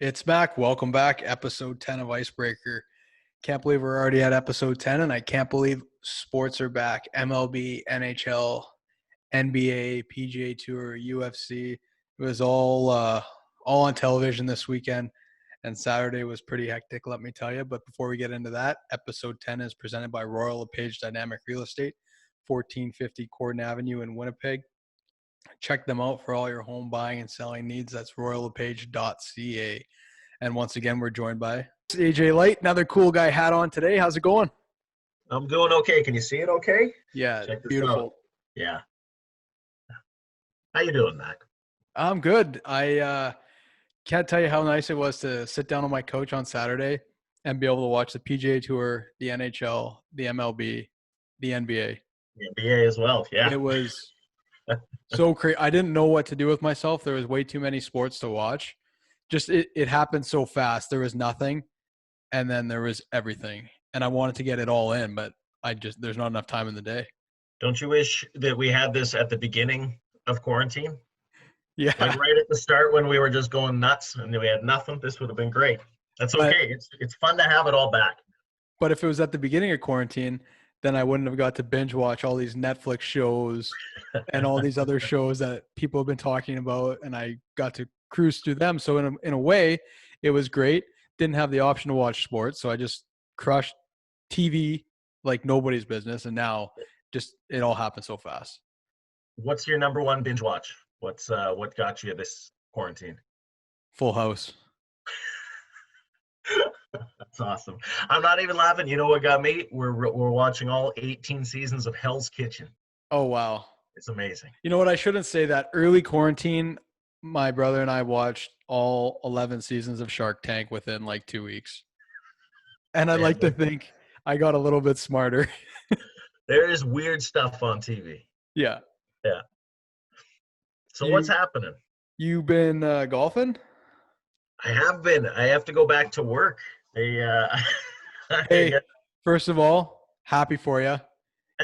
It's Mack. Welcome back. Episode 10 of Icebreaker. Can't believe we're already at episode 10, and I can't believe sports are back. MLB, NHL, NBA, PGA Tour, UFC. It was all on television this weekend, and Saturday was pretty hectic, let me tell you. But before we get into that, episode 10 is presented by Royal LePage Dynamic Real Estate, 1450 Corden Avenue in Winnipeg. Check them out for all your home buying and selling needs. That's royallepage.ca. And once again, we're joined by AJ Light, another cool guy hat on today. How's it going? I'm doing okay. Can you see it okay? Yeah, Check this beautiful. out. Yeah. How you doing, Mac? I'm good. I can't tell you how nice it was to sit down on my couch on Saturday and be able to watch the PGA Tour, the NHL, the MLB, the NBA. The NBA as well, yeah. It was so crazy. I didn't know what to do with myself. There was way too many sports to watch. Just it happened so fast. There was nothing, and then there was everything. And I wanted to get it all in, but there's not enough time in the day. Don't you wish that we had this at the beginning of quarantine? Yeah. Like right at the start when we were just going nuts and we had nothing, this would have been great. That's okay. It's fun to have it all back. But if it was at the beginning of quarantine, then I wouldn't have got to binge watch all these Netflix shows and all these other shows that people have been talking about, and I got to cruise through them. So in a way, it was great. Didn't have the option to watch sports, so I just crushed TV like nobody's business, and now just it all happened so fast. What's your number one binge watch? What got you this quarantine? Full House. That's awesome. I'm not even laughing. You know what got me? We're watching all 18 seasons of Hell's Kitchen. Oh, wow. It's amazing. You know what? I shouldn't say that. Early quarantine, my brother and I watched all 11 seasons of Shark Tank within like 2 weeks. And I'd like to think I got a little bit smarter. There is weird stuff on TV. Yeah. Yeah. So what's happening? You been golfing? I have been. I have to go back to work. Hey, first of all, happy for you.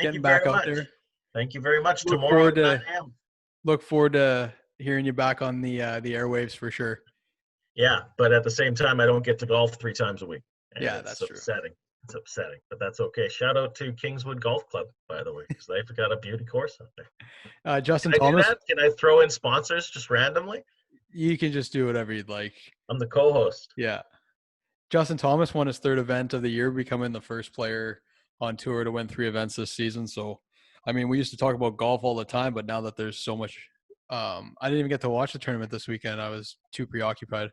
Getting back out there. Thank you very much. Look forward to hearing you back on the airwaves for sure. Yeah, but at the same time, I don't get to golf 3 times a week. Yeah, that's true. It's upsetting, but that's okay. Shout out to Kingswood Golf Club, by the way, because they've got a beauty course out there. Justin Thomas. Can I throw in sponsors just randomly? You can just do whatever you'd like. I'm the co-host. Yeah. Justin Thomas won his 3rd event of the year, becoming the first player on tour to win 3 events this season. So, I mean, we used to talk about golf all the time, but now that there's so much, I didn't even get to watch the tournament this weekend. I was too preoccupied.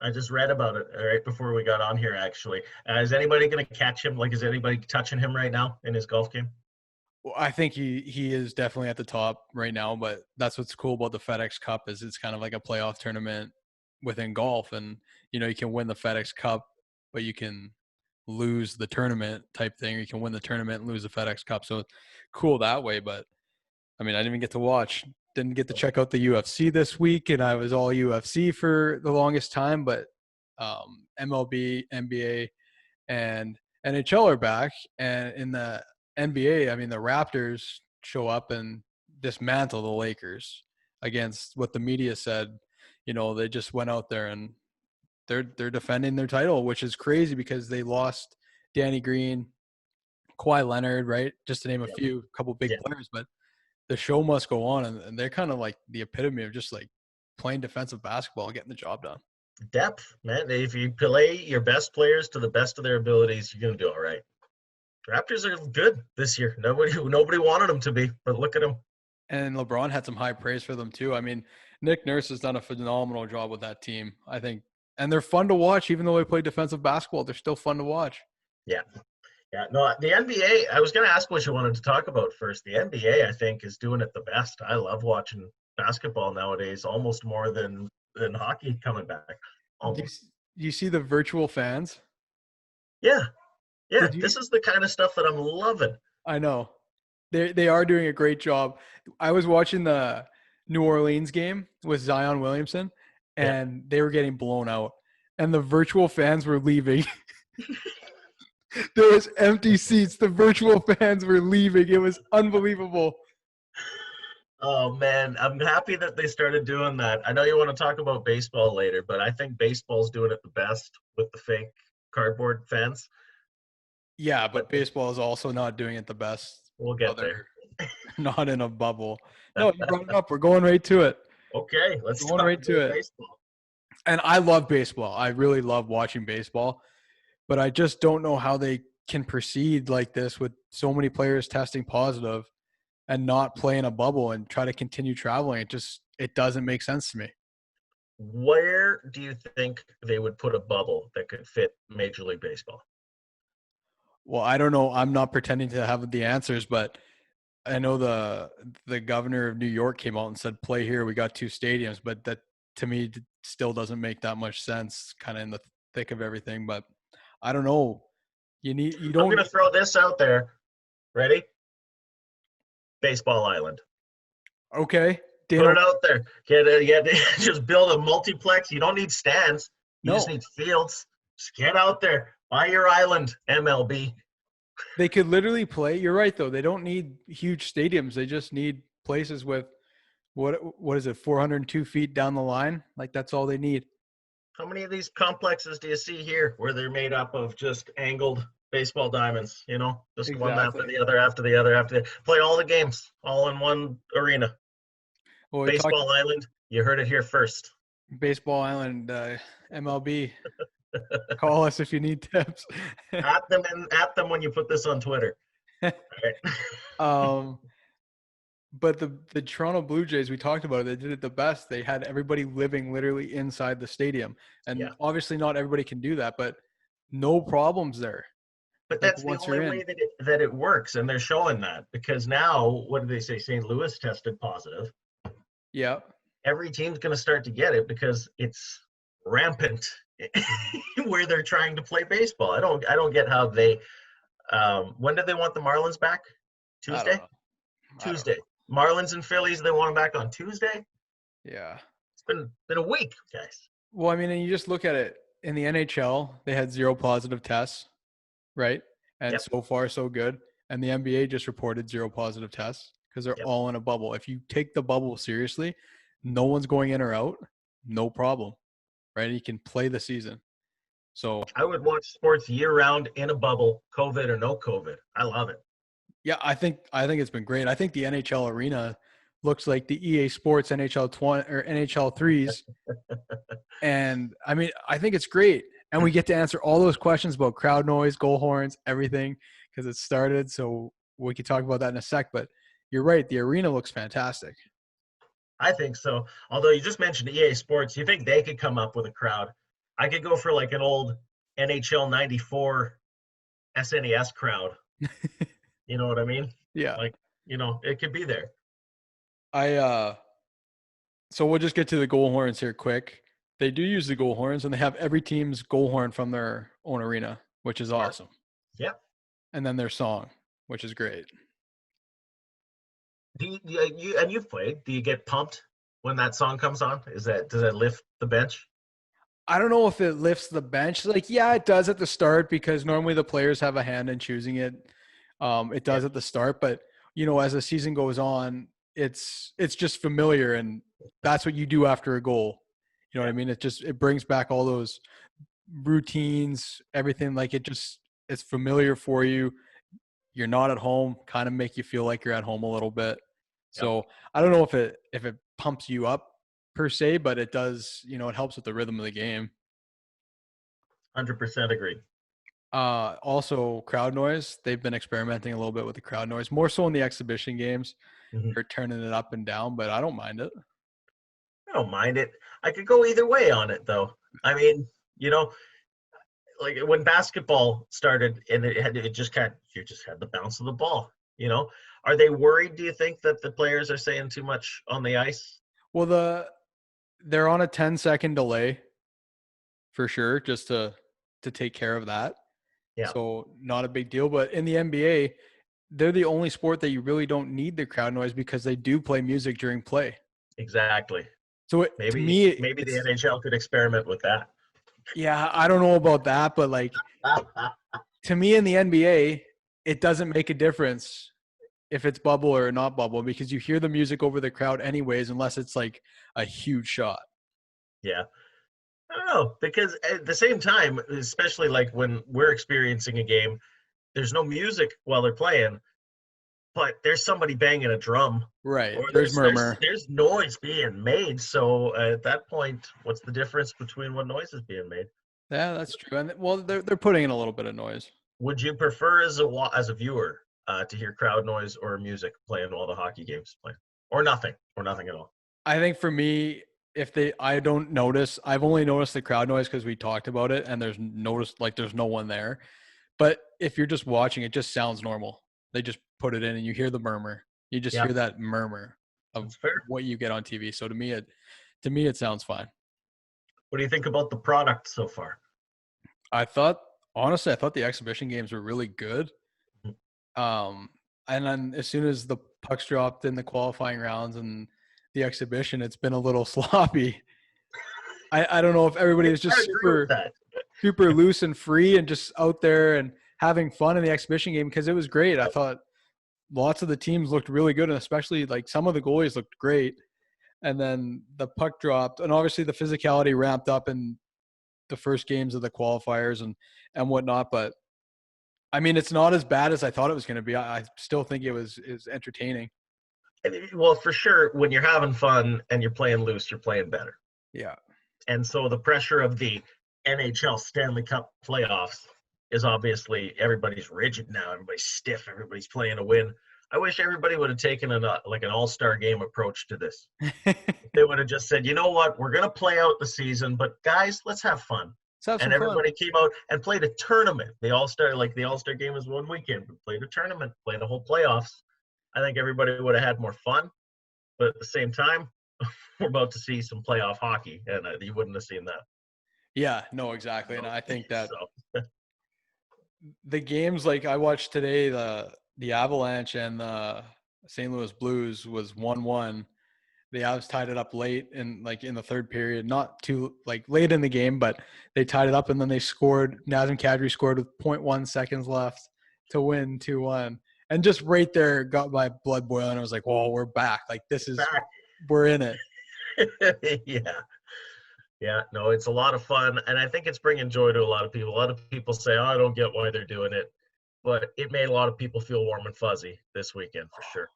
I just read about it right before we got on here, actually. Is anybody going to catch him? Like, is anybody touching him right now in his golf game? Well, I think he is definitely at the top right now, but that's what's cool about the FedEx Cup is it's kind of like a playoff tournament within golf. And, you know, you can win the FedEx Cup, but you can lose the tournament type thing. Or you can win the tournament and lose the FedEx Cup. So cool that way. But, I mean, I didn't even get to watch. Didn't get to check out the UFC this week, and I was all UFC for the longest time. But MLB, NBA, and NHL are back. And in the NBA, I mean, the Raptors show up and dismantle the Lakers against what the media said. You know, they just went out there and they're defending their title, which is crazy because they lost Danny Green, Kawhi Leonard, right? Just to name a couple big players, but the show must go on, and they're kind of like the epitome of just like playing defensive basketball, getting the job done. Depth, man. If you play your best players to the best of their abilities, you're going to do all right. Raptors are good this year. Nobody wanted them to be, but look at them. And LeBron had some high praise for them too. I mean, Nick Nurse has done a phenomenal job with that team, I think. And they're fun to watch, even though they play defensive basketball. They're still fun to watch. Yeah. Yeah, no, the NBA, I was going to ask what you wanted to talk about first. The NBA, I think, is doing it the best. I love watching basketball nowadays, almost more than hockey coming back. Do you see the virtual fans? Yeah. Yeah, this is the kind of stuff that I'm loving. I know. They are doing a great job. I was watching the New Orleans game with Zion Williamson, and they were getting blown out. And the virtual fans were leaving. There was empty seats. The virtual fans were leaving. It was unbelievable. Oh man, I'm happy that they started doing that. I know you want to talk about baseball later, but I think baseball's doing it the best with the fake cardboard fence. Yeah, But but baseball is also not doing it the best. we'll How get there. they're not in a bubble. No, you brought it up. We're going right to it. Okay, let's Going talk right to about it. baseball. And I love baseball. I really love watching baseball, but I just don't know how they can proceed like this with so many players testing positive and not play in a bubble and try to continue traveling. It doesn't make sense to me. Where do you think they would put a bubble that could fit Major League Baseball? Well, I don't know. I'm not pretending to have the answers, but I know the governor of New York came out and said, "Play here. We got two stadiums," but that to me still doesn't make that much sense. Kind of in the thick of everything, but I don't know. You I'm don't going to need, throw this out there. Ready? Baseball Island. okay, Put Dana. it out there. Get just build a multiplex. You don't need stands. You just No, need fields. Just get out there. Buy your island, MLB. they could literally play. You're right, though. They don't need huge stadiums. They just need places with what is it, 402 feet down the line? Like that's all they need. How many of these complexes do you see here where they're made up of just angled baseball diamonds? You know, just one after Exactly. the other, after the other, after the play all the games all in one arena. Well, we talked Baseball Island. You heard it here first. Baseball Island, MLB. Call us if you need tips. At them when you put this on Twitter. All right. um, but the Toronto Blue Jays, we talked about it. They did it the best. They had everybody living literally inside the stadium, Yeah. and obviously not everybody can do that, but no problems there. But Like that's the once only you're way in. that it works, and they're showing that because now, what did they say? St. Louis tested positive. Yeah. Every team's going to start to get it because it's rampant where they're trying to play baseball. I don't get how they. When did they want the Marlins back? I don't Tuesday. know. I don't know. Tuesday. Marlins and Phillies. They want them back on Tuesday. Yeah. It's been a week, guys. Well, I mean, and you just look at it in the NHL, they had zero positive tests, right? And Yep. so far, so good. And the NBA just reported zero positive tests because they're Yep. all in a bubble. If you take the bubble seriously, no one's going in or out, no problem, right? You can play the season. So, I would watch sports year round in a bubble, COVID or no COVID. I love it. yeah, I think it's been great. I think the NHL arena looks like the EA Sports NHL 20 or NHL 3s. And I mean, I think it's great. And we get to answer all those questions about crowd noise, goal horns, everything because it started. So we could talk about that in a sec. But you're right. The arena looks fantastic. I think so. Although you just mentioned EA Sports, you think they could come up with a crowd? I could go for like an old NHL '94 SNES crowd. You know what I mean? Yeah. Like, it could be there. I so we'll just get to the goal horns here quick. They do use the goal horns and they have every team's goal horn from their own arena, which is Smart. awesome. Yeah. And then their song, which is great. And you've played. Do you get pumped when that song comes on? Does that lift the bench? I don't know if it lifts the bench. Like, yeah, it does at the start because normally the players have a hand in choosing it. It Yeah. does at the start, but as the season goes on, it's just familiar, and that's what you do after a goal. You know what Yeah. I mean? It brings back all those routines, everything. Like it's familiar for you. You're not at home, kind of make you feel like you're at home a little bit. Yep. So I don't know if it pumps you up per se, but it does. It helps with the rhythm of the game. 100% agree. Also crowd noise. They've been experimenting a little bit with the crowd noise, more so in the exhibition games. Mhm. They're turning it up and down, but I don't mind it. I don't mind it. I could go either way on it, though. I mean, you know, like when basketball started and it just kind of, you just had the bounce of the ball. Are they worried? Do you think that the players are saying too much on the ice? Well, they're on a 10-second delay for sure, just to take care of that. Yeah, So not a big deal. But in the NBA, they're the only sport that you really don't need the crowd noise because they do play music during play. exactly. So to Maybe me, maybe the it's NHL could experiment with that. yeah, I don't know about that, but like to me in the NBA, it doesn't make a difference if it's bubble or not bubble, because you hear the music over the crowd anyways, unless it's like a huge shot. Yeah. I don't know, because at the same time, especially like when we're experiencing a game, there's no music while they're playing, but there's somebody banging a drum, Right. or There's murmur. there's noise being made. So at that point, what's the difference between what noise is being made? Yeah, that's true. And well, they're putting in a little bit of noise. Would you prefer as a viewer to hear crowd noise or music playing while the hockey game's playing, or nothing at all? I think for me, I don't notice. I've only noticed the crowd noise because we talked about it, and there's no one there. But if you're just watching, it just sounds normal. They just put it in, and you hear the murmur. You just Yeah, hear that murmur of that's fair. what you get on TV. So to me, it sounds fine. What do you think about the product so far? I thought honestly, I thought the exhibition games were really good. Mhm. And then as soon as the pucks dropped in the qualifying rounds and the exhibition, it's been a little sloppy. I don't know if everybody is I just agree with super that. super loose and free and just out there and having fun in the exhibition game because it was great. I thought lots of the teams looked really good, and especially like some of the goalies looked great. And then the puck dropped, and obviously the physicality ramped up in the first games of the qualifiers and whatnot. But I mean, it's not as bad as I thought it was going to be. I still think is entertaining. Well, for sure, when you're having fun and you're playing loose, you're playing better. Yeah. And so the pressure of the NHL Stanley Cup playoffs is obviously everybody's rigid now. Everybody's stiff. Everybody's playing to win. I wish everybody would have taken like an all-star game approach to this. They would have just said, you know what, we're going to play out the season, but guys, let's have fun. Let's have And some fun. everybody came out and played a tournament. The All-Star game was one weekend. We played a tournament, played the whole playoffs. I think everybody would have had more fun. But at the same time, we're about to see some playoff hockey, and you wouldn't have seen that. Yeah, no, exactly. And I think that So the games like I watched today, the Avalanche and the St. Louis Blues was 1-1. The Avs tied it up late in the third period, not too like late in the game, but they tied it up and then they scored. Nazem Kadri scored with 0.1 seconds left to win 2-1. And just right there got my blood boiling. I was like, "Whoa, we're back! Like back. we're in it." Yeah. Yeah, no, it's a lot of fun, and I think it's bringing joy to a lot of people. A lot of people say, "Oh, I don't get why they're doing it," but it made a lot of people feel warm and fuzzy this weekend for sure.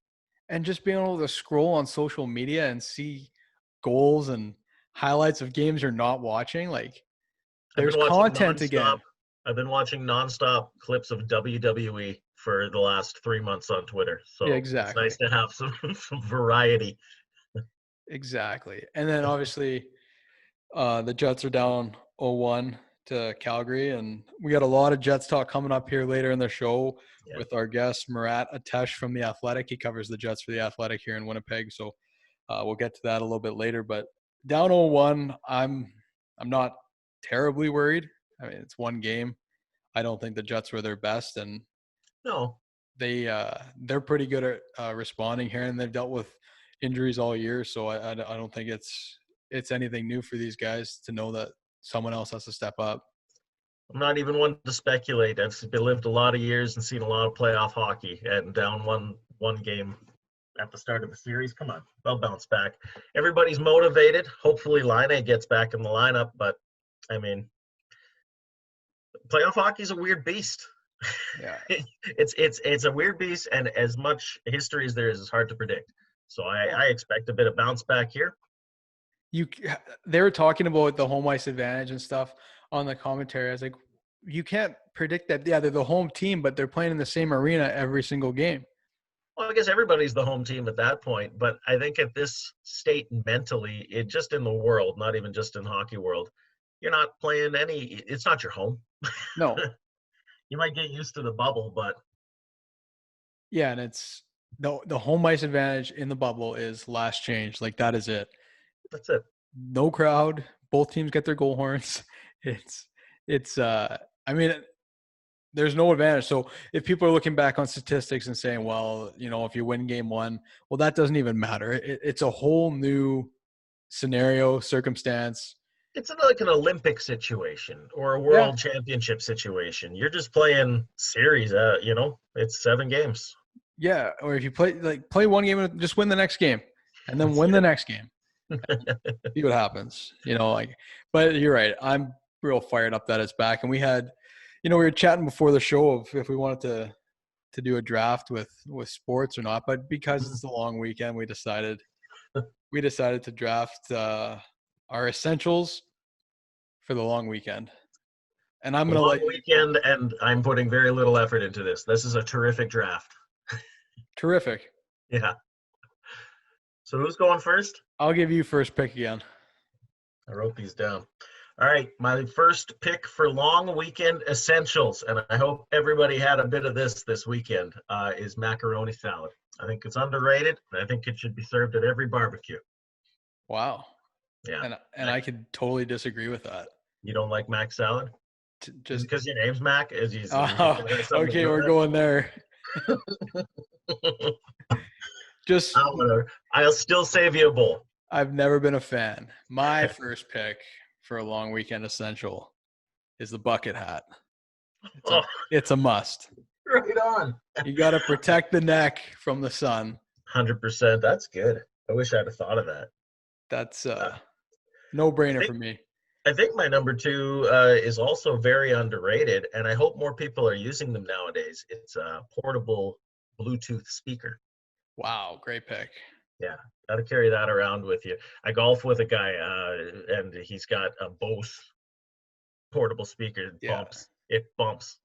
And just being able to scroll on social media and see goals and highlights of games you're not watching, like I've there's been watching content nonstop. again. I've been watching nonstop clips of WWE for the last 3 months on Twitter, Yeah, so it's exactly. nice to have some some variety. Exactly. And then obviously the Jets are down 0-1 to Calgary, and we got a lot of Jets talk coming up here later in the show Yeah, with our guest Murat Ates from The Athletic. He covers the Jets for The Athletic here in Winnipeg, so we'll get to that a little bit later. But down 0-1, I'm not terribly worried. I mean, it's one game. I don't think the Jets were their best, and no, they're pretty good at responding here, and they've dealt with injuries all year. So I don't think it's anything new for these guys to know that someone else has to step up. I'm not even one to speculate. I've lived a lot of years and seen a lot of playoff hockey, and down one game at the start of the series. Come on, they'll bounce back. Everybody's motivated. Hopefully, Line gets back in the lineup, but I mean, playoff hockey is a weird beast. Yeah, It's a weird beast, and as much history as there is, it's hard to predict. So I expect a bit of bounce back here. you they were talking about the home ice advantage and stuff on the commentary. I was like, you can't predict that. Yeah, they're the home team, but they're playing in the same arena every single game. Well, I guess everybody's the home team at that point, but I think at this state mentally, it just in the world, not even just in hockey world, you're not playing any. It's not your home. No, You might get used to the bubble, but yeah, and it's the home ice advantage in the bubble is last change. Like that is it. that's it. No crowd. Both teams get their goal horns. It's I mean, there's no advantage. So if people are looking back on statistics and saying, well, if you win game one, well, that doesn't even matter. It's a whole new scenario, circumstance. It's like an Olympic situation or a Yeah. world championship situation. You're just playing series. It's 7 games. Yeah, or if you play one game and just win the next game, and then win the next game. See what happens. But you're right. I'm real fired up that it's back, and we had, we were chatting before the show of if we wanted to do a draft with sports or not, but because it's a long weekend, we decided to draft our essentials for the long weekend. And I'm going to Long let you weekend, and I'm putting very little effort into this. This is a terrific draft. Terrific. Yeah. So who's going first? I'll give you first pick again. I wrote these down. All right, my first pick for long weekend essentials, and I hope everybody had a bit of this weekend, is macaroni salad. I think it's underrated, and I think it should be served at every barbecue. Wow. Yeah. And I could totally disagree with that. You don't like Mac salad? Just because your name's Mac? Okay, we're going there. Just I'll still save you a bowl. I've never been a fan. My first pick for a long weekend essential is the bucket hat. It's a must. Right on. You got to protect the neck from the sun. 100%. That's good. I wish I'd have thought of that. That's no-brainer for me. I think my number two is also very underrated, and I hope more people are using them nowadays. It's a portable Bluetooth speaker. Wow, great pick. Yeah, got to carry that around with you. I golf with a guy, and he's got a Bose portable speaker. It bumps.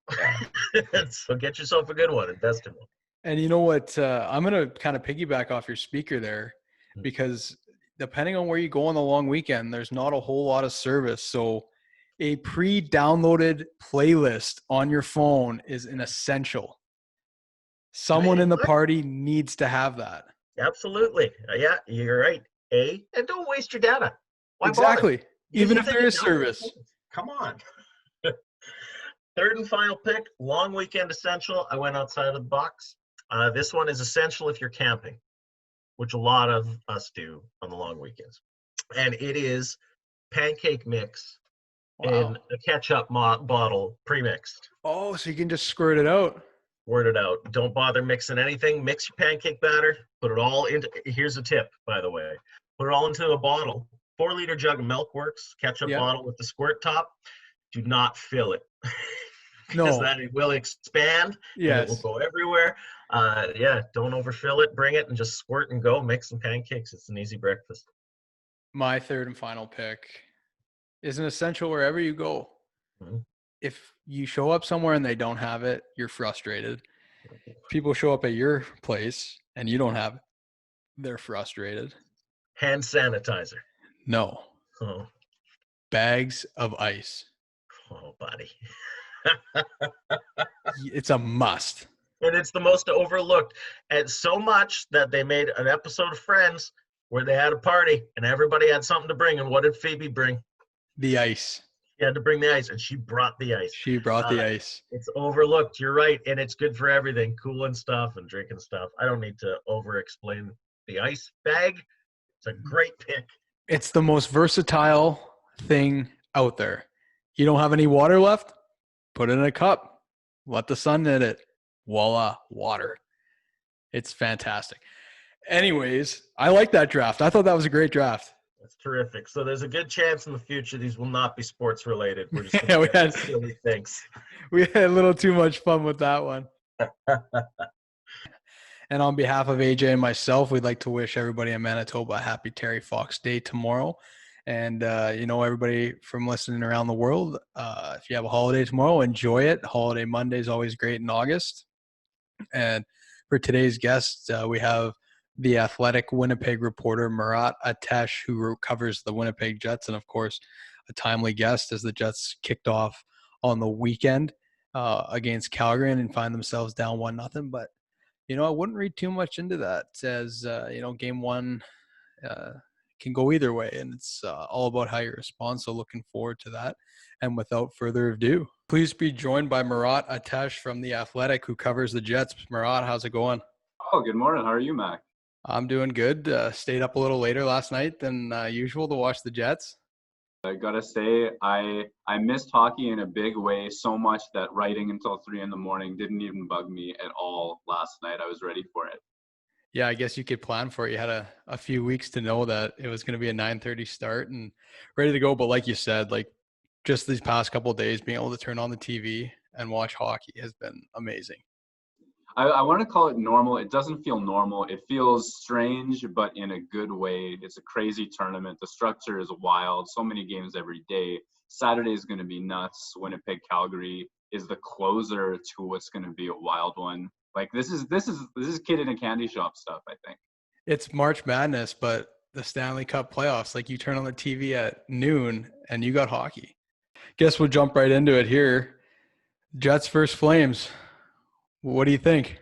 So get yourself a good one. Invest in one. And you know what? I'm going to kind of piggyback off your speaker there, because depending on where you go on the long weekend, there's not a whole lot of service. So a pre-downloaded playlist on your phone is an essential. Someone in the party needs to have that. Absolutely. Yeah, you're right. And don't waste your data. Why exactly. bother? Even if there is service. Come on. Third and final pick, long weekend essential. I went outside of the box. This one is essential if you're camping, which a lot of us do on the long weekends. And it is pancake mix in a ketchup bottle, pre-mixed. Oh, so you can just squirt it out. Squirt it out. Don't bother mixing anything. Mix your pancake batter. Put it all into, here's a tip, by the way. Put it all into a bottle. 4-liter jug of milk works. Ketchup bottle with the squirt top. Do not fill it. Because then it will expand. Yes. It will go everywhere. Don't overfill it. Bring it and just squirt and go. Make some pancakes. It's an easy breakfast. My third and final pick is an essential wherever you go. Mm-hmm. If you show up somewhere and they don't have it, you're frustrated. People show up at your place and you don't have it, they're frustrated. Hand sanitizer. No. Oh. Bags of ice. Oh, buddy. It's a must. And it's the most overlooked. And so much that they made an episode of Friends where they had a party and everybody had something to bring. And what did Phoebe bring? The ice. She had to bring the ice, and she brought the ice. She brought the ice. It's overlooked. You're right, and it's good for everything, cooling stuff and drinking stuff. I don't need to over-explain the ice bag. It's a great pick. It's the most versatile thing out there. You don't have any water left? Put it in a cup. Let the sun hit it. Voila, water. It's fantastic. Anyways, I like that draft. I thought that was a great draft. That's terrific. So there's a good chance in the future these will not be sports related. We're just we had silly things. We had a little too much fun with that one. And on behalf of AJ and myself, we'd like to wish everybody in Manitoba a happy Terry Fox Day tomorrow. And, everybody from listening around the world, if you have a holiday tomorrow, enjoy it. Holiday Monday is always great in August. And for today's guest, we have the Athletic Winnipeg reporter, Murat Ates, who covers the Winnipeg Jets. And, of course, a timely guest as the Jets kicked off on the weekend against Calgary and find themselves down 1-0. But, I wouldn't read too much into that as, game one can go either way. And it's all about how you respond. So looking forward to that. And without further ado, please be joined by Murat Ates from The Athletic, who covers the Jets. Murat, how's it going? Oh, good morning. How are you, Mack? I'm doing good. Stayed up a little later last night than usual to watch the Jets. I gotta say, I missed hockey in a big way so much that writing until 3 a.m. didn't even bug me at all last night. I was ready for it. Yeah, I guess you could plan for it. You had a few weeks to know that it was going to be a 9:30 start and ready to go. But like you said, like just these past couple of days, being able to turn on the TV and watch hockey has been amazing. I want to call it normal. It doesn't feel normal. It feels strange, but in a good way. It's a crazy tournament. The structure is wild. So many games every day. Saturday is going to be nuts. Winnipeg, Calgary is the closer to what's going to be a wild one. Like this is kid in a candy shop stuff, I think. It's March Madness, but the Stanley Cup playoffs. Like you turn on the TV at noon and you got hockey. Guess we'll jump right into it here. Jets versus Flames. What do you think?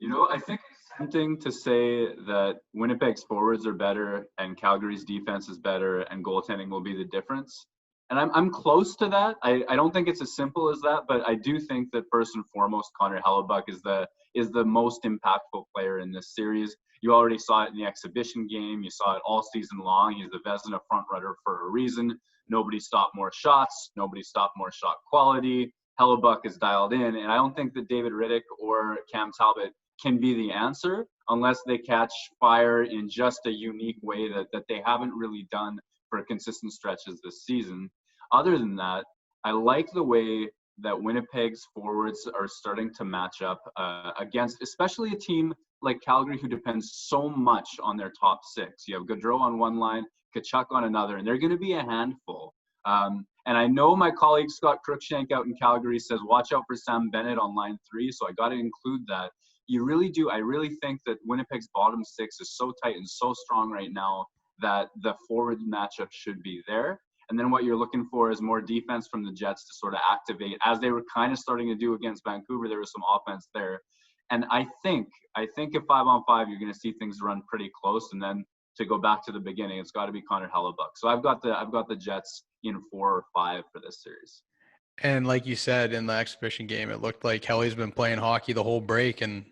I think it's tempting to say that Winnipeg's forwards are better and Calgary's defense is better and goaltending will be the difference. And I'm close to that. I don't think it's as simple as that, but I do think that first and foremost, Connor Hellebuyck is the most impactful player in this series. You already saw it in the exhibition game. You saw it all season long. He's the Vezina frontrunner for a reason. Nobody stopped more shots. Nobody stopped more shot quality. Hellebuyck is dialed in, and I don't think that David Riddick or Cam Talbot can be the answer unless they catch fire in just a unique way that they haven't really done for consistent stretches this season. Other than that, I like the way that Winnipeg's forwards are starting to match up against, especially a team like Calgary who depends so much on their top six. You have Gaudreau on one line, Tkachuk on another, and they're going to be a handful. And I know my colleague Scott Cruikshank out in Calgary says, watch out for Sam Bennett on line 3, so I got to include that. You really do. I really think that Winnipeg's bottom six is so tight and so strong right now that the forward matchup should be there. And then what you're looking for is more defense from the Jets to sort of activate, as they were kind of starting to do against Vancouver. There was some offense there. And I think if 5-on-5, you're going to see things run pretty close. And then to go back to the beginning, it's got to be Connor Hellebuyck. So I've got the Jets in 4 or 5 for this series. And like you said, in the exhibition game, it looked like Kelly's been playing hockey the whole break and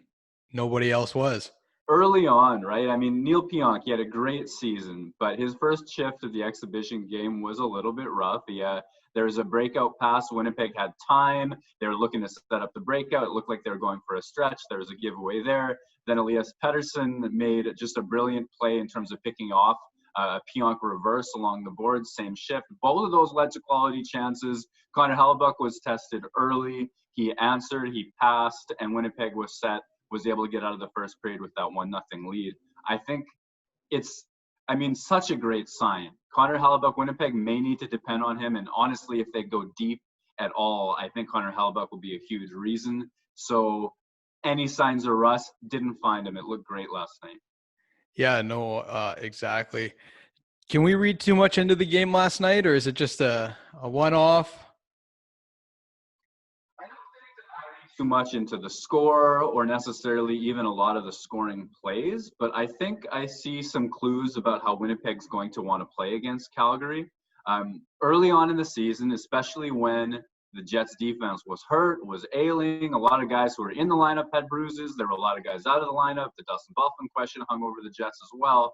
nobody else was. Early on, right? I mean, Neil Pionk, he had a great season, but his first shift of the exhibition game was a little bit rough. There was a breakout pass. Winnipeg had time. They were looking to set up the breakout. It looked like they were going for a stretch. There was a giveaway there. Then Elias Pettersson made just a brilliant play in terms of picking off a Pionk reverse along the board, same shift. Both of those led to quality chances. Connor Hellebuyck was tested early. He answered, he passed, and Winnipeg was was able to get out of the first period with that 1-0 lead. I think it's, such a great sign. Connor Hellebuyck, Winnipeg may need to depend on him, and honestly, if they go deep at all, I think Connor Hellebuyck will be a huge reason. So any signs of rust, didn't find him. It looked great last night. Yeah, no, exactly. Can we read too much into the game last night, or is it just a one-off? Too much into the score or necessarily even a lot of the scoring plays, but I think I see some clues about how Winnipeg's going to want to play against Calgary. Early on in the season, especially when the Jets defense was hurt, was ailing, a lot of guys who were in the lineup had bruises. There were a lot of guys out of the lineup. The Dustin Byfuglien question hung over the Jets as well.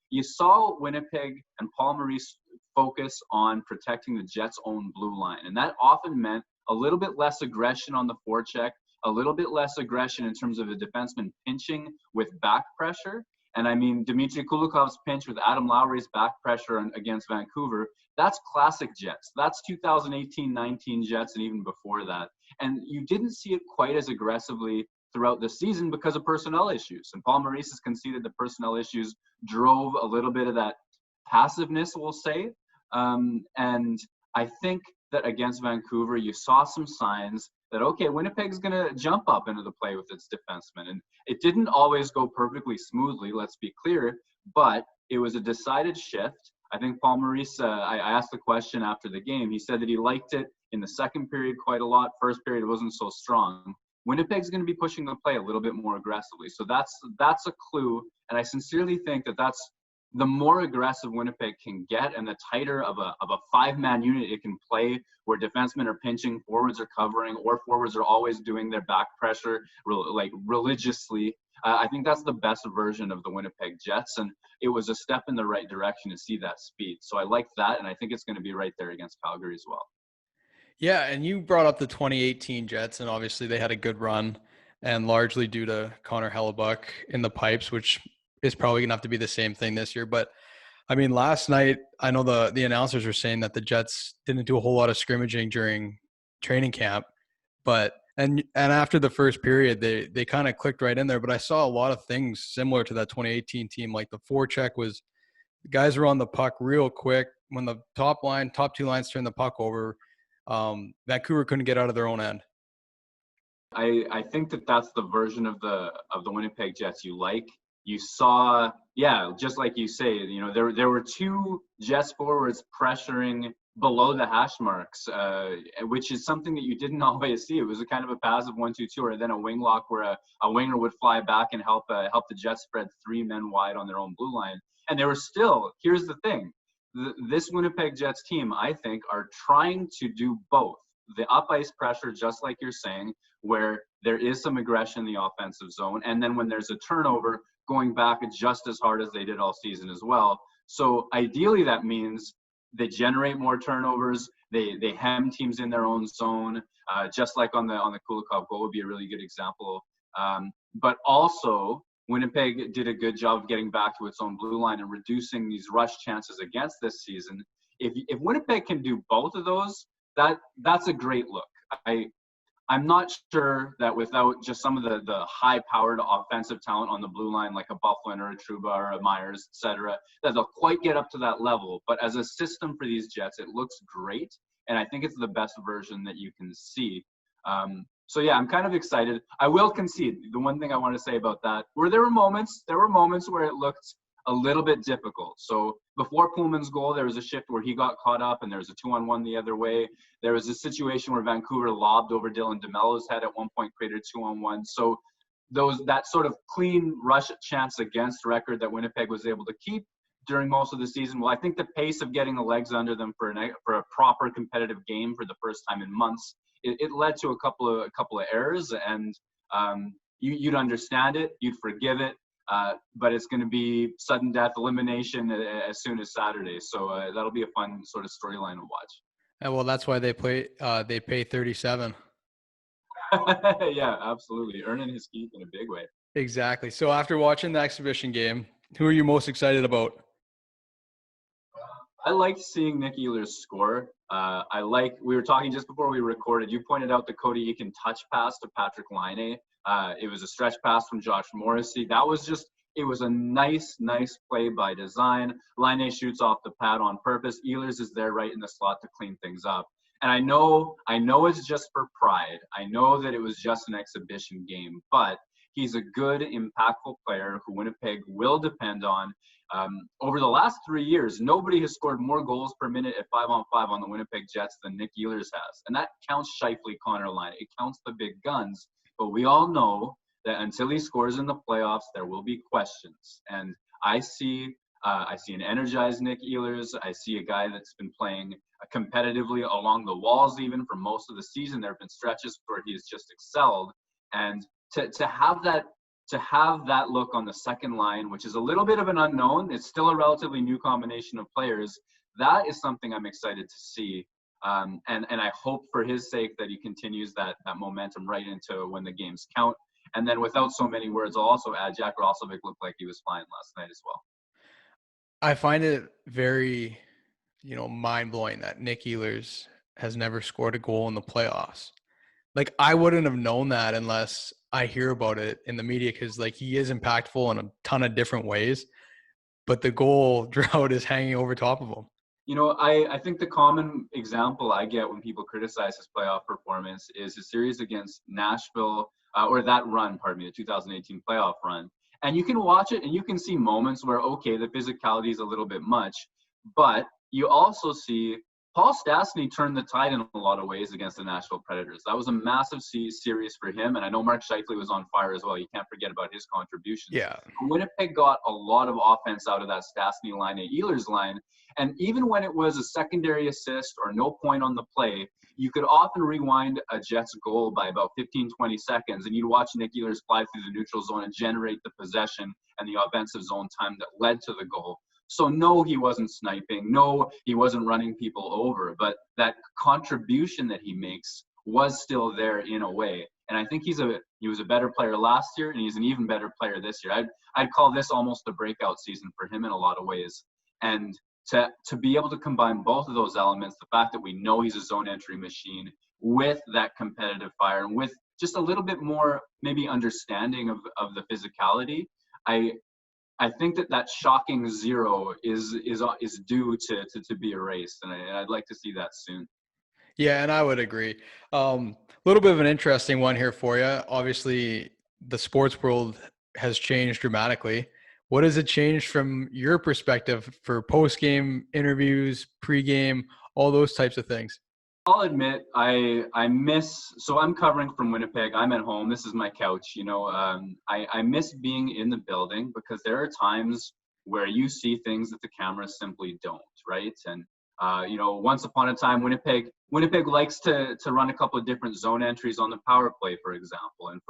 You saw Winnipeg and Paul Maurice focus on protecting the Jets' own blue line, and that often meant a little bit less aggression on the forecheck, a little bit less aggression in terms of a defenseman pinching with back pressure. And Dmitry Kulikov's pinch with Adam Lowry's back pressure against Vancouver, that's classic Jets. That's 2018-19 Jets and even before that. And you didn't see it quite as aggressively throughout the season because of personnel issues. And Paul Maurice has conceded the personnel issues drove a little bit of that passiveness, we'll say. And I think that against Vancouver, you saw some signs that, okay, Winnipeg's going to jump up into the play with its defensemen. And it didn't always go perfectly smoothly, let's be clear, but it was a decided shift. I think Paul Maurice, I asked the question after the game. He said that he liked it in the second period quite a lot. First period wasn't so strong. Winnipeg's going to be pushing the play a little bit more aggressively. So that's a clue. And I sincerely think that that's the more aggressive Winnipeg can get and the tighter of a 5-man unit it can play, where defensemen are pinching, forwards are covering, or forwards are always doing their back pressure religiously, I think that's the best version of the Winnipeg Jets, and it was a step in the right direction to see that speed. So I like that, and I think it's going to be right there against Calgary as well. Yeah, and you brought up the 2018 Jets, and obviously they had a good run, and largely due to Connor Hellebuck in the pipes, which is probably going to have to be the same thing this year. But I mean, last night, I know the announcers were saying that the Jets didn't do a whole lot of scrimmaging during training camp, but and after the first period, they kind of clicked right in there. But I saw a lot of things similar to that 2018 team. Like the forecheck was, the guys were on the puck real quick. When the top two lines turned the puck over, Vancouver couldn't get out of their own end. I think that's the version of the Winnipeg Jets you like. You saw, yeah, just like you say, you know, there were two Jets forwards pressuring below the hash marks, which is something that you didn't always see. It was a kind of a passive 1-2-2, or then a wing lock where a winger would fly back and help the Jets spread three men wide on their own blue line. And they were still, here's the thing, this Winnipeg Jets team, I think, are trying to do both. The up ice pressure, just like you're saying, where there is some aggression in the offensive zone, and then when there's a turnover, going back just as hard as they did all season as well. So ideally that means they generate more turnovers, they hem teams in their own zone, just like on the Kulikov goal would be a really good example. But also Winnipeg did a good job of getting back to its own blue line and reducing these rush chances against this season. If Winnipeg can do both of those, that's a great look. I'm not sure that without just some of the high-powered offensive talent on the blue line, like a Bufflin or a Trouba or a Myers, et cetera, that they'll quite get up to that level. But as a system for these Jets, it looks great, and I think it's the best version that you can see. So yeah, I'm kind of excited. I will concede, the one thing I want to say about that, there were moments where it looked a little bit difficult. So before Pullman's goal, there was a shift where he got caught up and there was a 2-on-1 the other way. There was a situation where Vancouver lobbed over Dylan DeMello's head at one point, created a 2-on-1. So that sort of clean rush chance against record that Winnipeg was able to keep during most of the season. Well, I think the pace of getting the legs under them for a proper competitive game for the first time in months, it led to a couple of errors, and you'd understand it, you'd forgive it. But it's going to be sudden death elimination as soon as Saturday. So that'll be a fun sort of storyline to watch. And well, that's why they pay 37. Yeah, absolutely. Earning his keep in a big way. Exactly. So after watching the exhibition game, who are you most excited about? I liked seeing Nick Ehlers score. We were talking just before we recorded, you pointed out the Cody Eakin touch pass to Patrick Laine. It was a stretch pass from Josh Morrissey. It was a nice play by design. Laine shoots off the pad on purpose. Ehlers is there right in the slot to clean things up. And I know it's just for pride. I know that it was just an exhibition game, but he's a good, impactful player who Winnipeg will depend on. Over the last 3 years, nobody has scored more goals per minute at 5-on-5 on the Winnipeg Jets than Nick Ehlers has. And that counts Scheifele, Connor Laine. It counts the big guns. But we all know that until he scores in the playoffs, there will be questions. And I see an energized Nick Ehlers. I see a guy that's been playing competitively along the walls even for most of the season. There have been stretches where he has just excelled. And to have that look on the second line, which is a little bit of an unknown, it's still a relatively new combination of players. That is something I'm excited to see. And I hope for his sake that he continues that momentum right into when the games count. And then without so many words, I'll also add Jack Roslovic looked like he was fine last night as well. I find it very, mind-blowing that Nick Ehlers has never scored a goal in the playoffs. Like, I wouldn't have known that unless I hear about it in the media, because he is impactful in a ton of different ways, but the goal drought is hanging over top of him. I think the common example I get when people criticize his playoff performance is his series against Nashville, or that run, the 2018 playoff run. And you can watch it and you can see moments where, okay, the physicality is a little bit much, but you also see Paul Stastny turned the tide in a lot of ways against the Nashville Predators. That was a massive series for him, and I know Mark Scheifele was on fire as well. You can't forget about his contributions. Yeah. Winnipeg got a lot of offense out of that Stastny line and Ehlers line, and even when it was a secondary assist or no point on the play, you could often rewind a Jets goal by about 15, 20 seconds, and you'd watch Nick Ehlers fly through the neutral zone and generate the possession and the offensive zone time that led to the goal. So no, he wasn't sniping. No, he wasn't running people over. But that contribution that he makes was still there in a way. And I think he was a better player last year, and he's an even better player this year. I'd call this almost a breakout season for him in a lot of ways. And to be able to combine both of those elements, the fact that we know he's a zone entry machine with that competitive fire and with just a little bit more maybe understanding of the physicality, I think that shocking zero is due to be erased, and I'd like to see that soon. Yeah, and I would agree. A little bit of an interesting one here for you. Obviously, the sports world has changed dramatically. What has it changed from your perspective for post-game interviews, pre-game, all those types of things? I'll admit I miss, so I'm covering from Winnipeg. I'm at home. This is my couch. I miss being in the building because there are times where you see things that the cameras simply don't, right? And once upon a time, Winnipeg likes to run a couple of different zone entries on the power play, for example. And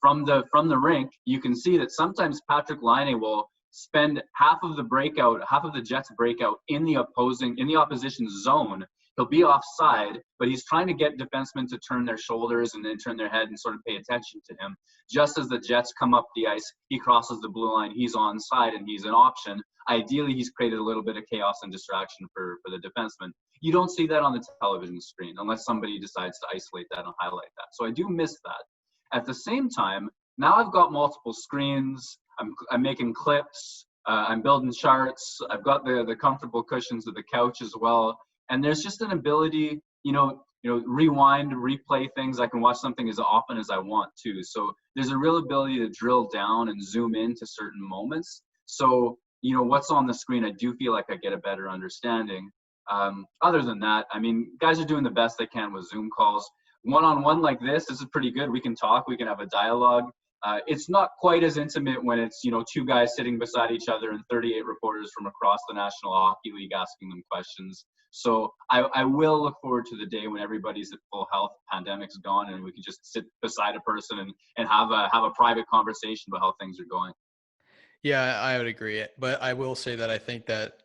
from the rink, you can see that sometimes Patrick Laine will spend half of the Jets breakout in the opposition zone. He'll be offside, but he's trying to get defensemen to turn their shoulders and then turn their head and sort of pay attention to him. Just as the Jets come up the ice, he crosses the blue line, he's onside, and he's an option. Ideally, he's created a little bit of chaos and distraction for the defenseman. You don't see that on the television screen unless somebody decides to isolate that and highlight that. So I do miss that. At the same time, now I've got multiple screens. I'm making clips. I'm building charts. I've got the comfortable cushions of the couch as well. And there's just an ability, rewind, replay things. I can watch something as often as I want to. So there's a real ability to drill down and zoom into certain moments. So, what's on the screen, I do feel like I get a better understanding. Other than that, guys are doing the best they can with Zoom calls. One-on-one like this is pretty good. We can talk, we can have a dialogue. It's not quite as intimate when it's, two guys sitting beside each other and 38 reporters from across the National Hockey League asking them questions. So I will look forward to the day when everybody's at full health, pandemic's gone, and we can just sit beside a person and have a private conversation about how things are going. Yeah, I would agree. But I will say that I think that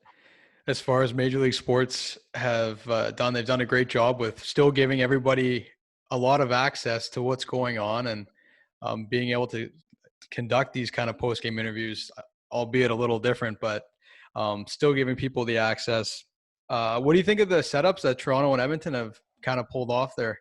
as far as Major League Sports have done, they've done a great job with still giving everybody a lot of access to what's going on and being able to conduct these kind of post-game interviews, albeit a little different, but still giving people the access. What do you think of the setups that Toronto and Edmonton have kind of pulled off there?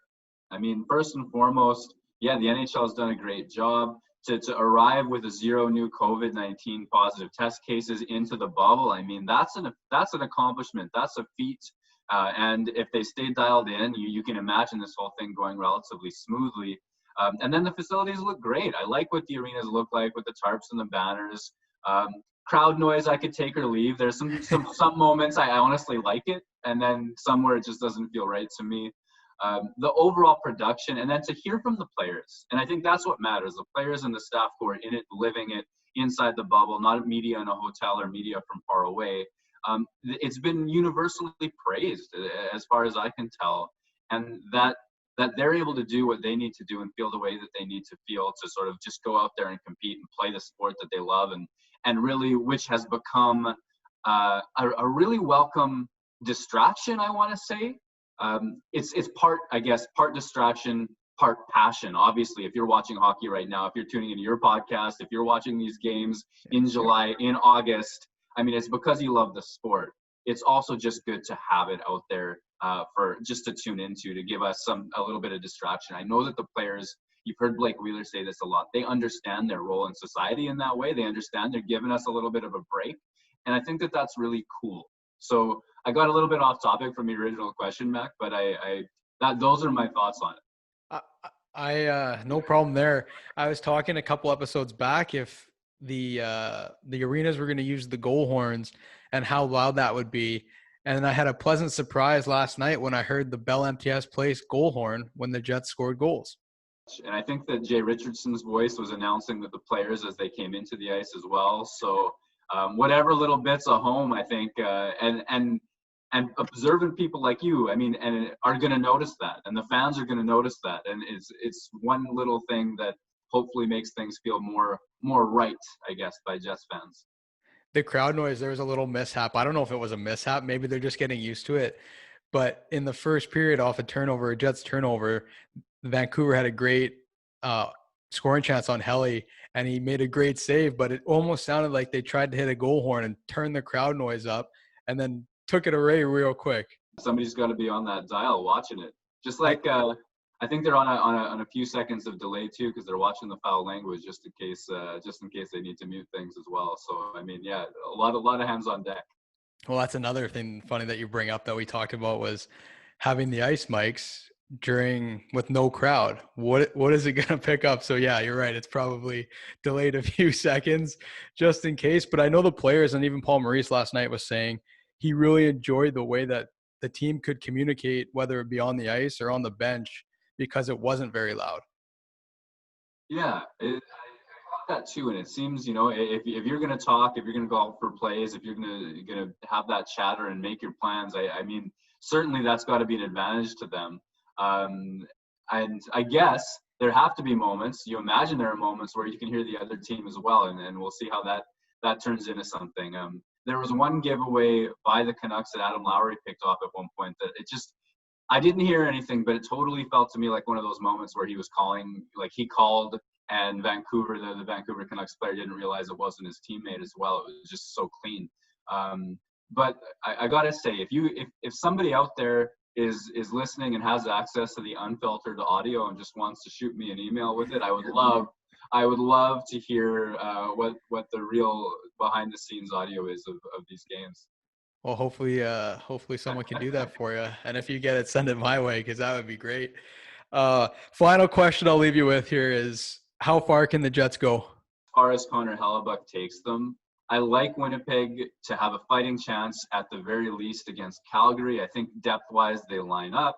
First and foremost, the NHL has done a great job to arrive with 0 new COVID-19 positive test cases into the bubble. That's an accomplishment. That's a feat. And if they stay dialed in, you can imagine this whole thing going relatively smoothly. And then the facilities look great. I like what the arenas look like with the tarps and the banners. Crowd noise, I could take or leave. There's some moments I honestly like it, and then some where it just doesn't feel right to me. The overall production, and then to hear from the players. And I think that's what matters. The players and the staff who are in it, living it inside the bubble, not media in a hotel or media from far away. It's been universally praised as far as I can tell. And that they're able to do what they need to do and feel the way that they need to feel to sort of just go out there and compete and play the sport that they love and really, which has become a really welcome distraction, I want to say. It's part distraction, part passion. Obviously, if you're watching hockey right now, if you're tuning into your podcast, if you're watching these games in July, in August, it's because you love the sport. It's also just good to have it out there for just to tune into, to give us a little bit of distraction. I know that the players, you've heard Blake Wheeler say this a lot, they understand their role in society in that way. They understand they're giving us a little bit of a break. And I think that that's really cool. So I got a little bit off topic from the original question, Mac, but those are my thoughts on it. No problem there. I was talking a couple episodes back if the arenas were going to use the goal horns and how loud that would be. And I had a pleasant surprise last night when I heard the Bell MTS Place goal horn when the Jets scored goals. And I think that Jay Richardson's voice was announcing that the players as they came into the ice as well. So whatever little bits of home, I think, and observant people like you, I mean, and are going to notice that, and the fans are going to notice that, and it's one little thing that hopefully makes things feel more right, I guess, by Jets fans. The crowd noise, there was a little mishap. I don't know if it was a mishap. Maybe they're just getting used to it. But in the first period, off a Jets turnover, Vancouver had a great scoring chance on Helly, and he made a great save. But it almost sounded like they tried to hit a goal horn and turn the crowd noise up, and then took it away real quick. Somebody's got to be on that dial watching it. Just like I think they're on a few seconds of delay too, because they're watching the foul language just in case they need to mute things as well. So I mean, yeah, a lot of hands on deck. Well, that's another thing funny that you bring up that we talked about was having the ice mics with no crowd. What is it going to pick up? So yeah, you're right. It's probably delayed a few seconds just in case. But I know the players, and even Paul Maurice last night was saying he really enjoyed the way that the team could communicate, whether it be on the ice or on the bench, because it wasn't very loud. Yeah, I got that too, and it seems, if you're going to talk, if you're going to go out for plays, if you're going to have that chatter and make your plans, I mean, certainly that's got to be an advantage to them. And I guess there have to be moments. You imagine there are moments where you can hear the other team as well, and we'll see how that turns into something. There was one giveaway by the Canucks that Adam Lowry picked off at one point that I didn't hear anything, but it totally felt to me like one of those moments where he was calling, like he called and Vancouver, the Vancouver Canucks player didn't realize it wasn't his teammate as well. It was just so clean. But I gotta say, if somebody out there is listening and has access to the unfiltered audio and just wants to shoot me an email with it, I would love to hear what the real behind the scenes audio is of these games. Well, hopefully someone can do that for you. And if you get it, send it my way, because that would be great. Final question I'll leave you with here is, how far can the Jets go? As far as Connor Hellebuck takes them, I like Winnipeg to have a fighting chance at the very least against Calgary. I think depth-wise they line up.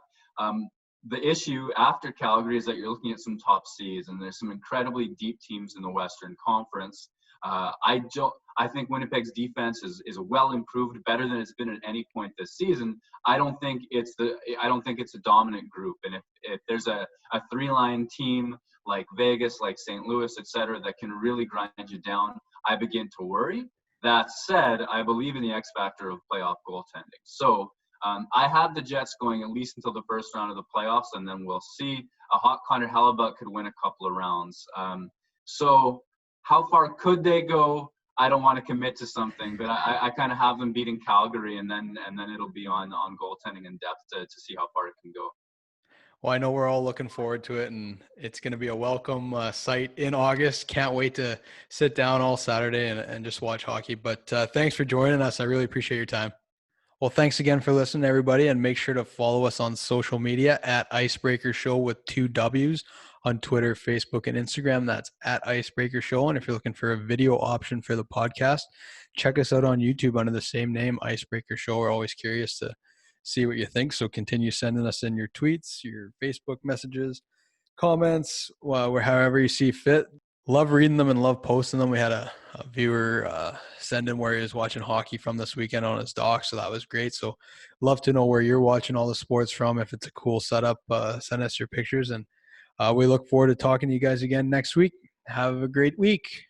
The issue after Calgary is that you're looking at some top Cs, and there's some incredibly deep teams in the Western Conference. I think Winnipeg's defense is well improved, better than it's been at any point this season. I don't think it's a dominant group. And if there's a three-line team like Vegas, like St. Louis, et cetera, that can really grind you down, I begin to worry. That said, I believe in the X factor of playoff goaltending. So I have the Jets going at least until the first round of the playoffs, and then we'll see. A hot Connor Hellebuck could win a couple of rounds. So how far could they go? I don't want to commit to something, but I kind of have them beating Calgary, and then it'll be on goaltending and depth to see how far it can go. Well, I know we're all looking forward to it, and it's going to be a welcome sight in August. Can't wait to sit down all Saturday and just watch hockey. But thanks for joining us. I really appreciate your time. Well, thanks again for listening, everybody, and make sure to follow us on social media at Icebreaker Show with 2 W's on Twitter, Facebook, and Instagram. That's at Icebreaker Show. And if you're looking for a video option for the podcast, check us out on YouTube under the same name, Icebreaker Show. We're always curious to see what you think. So continue sending us in your tweets, your Facebook messages, comments, however you see fit. Love reading them and love posting them. We had a viewer send in where he was watching hockey from this weekend on his dock, so that was great. So love to know where you're watching all the sports from. If it's a cool setup, send us your pictures, and we look forward to talking to you guys again next week. Have a great week.